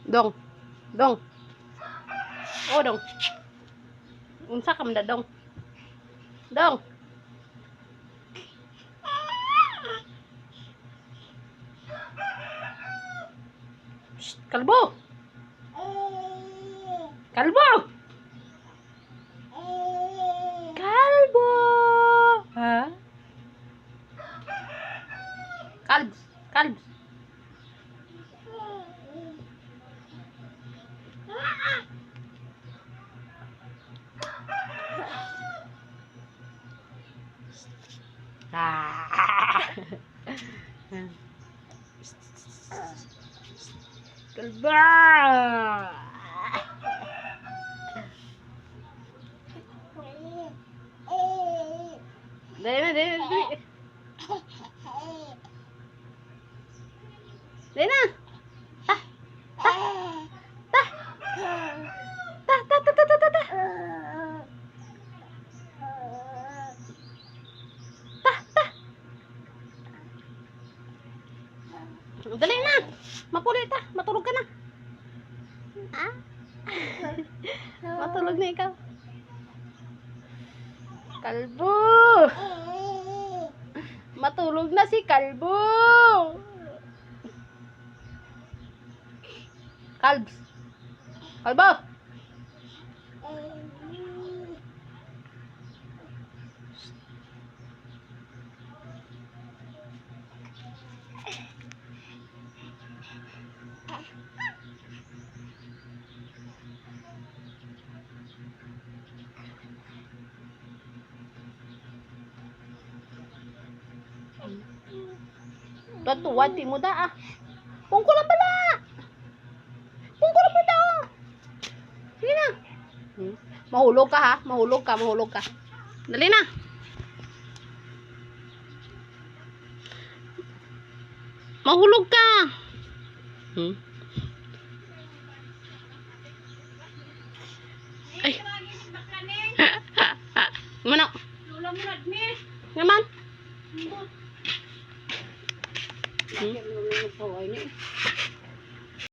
Dong. Dong. Oh, dong. Unsa ka man da, dong? Dong. Shh, kalbo. Kalbo. Kalbo. Ha? Kalbs. Kalbs. Ah. Kalba. Dali na, dali na, dali. Dali na. Ta. Ta. Ta. Ta, ta, ta, ta, ta, ta, ta. Ta, ta. Dali na. Mapulit ta. Matulog ka na. Ah? Matulog na ikaw. Kalbo. Matulog na si Kalbo. Kalbs. Kalbo. Tuwan, di mo da ah. Pungko lang pala. Pungko lang pala. Sige na. Mahulog ka ha. Mahulog ka, mahulog ka. Dali na. Mahulog ka. Ay. Mana? Lula mo na, mi. Naman. Lula mo na,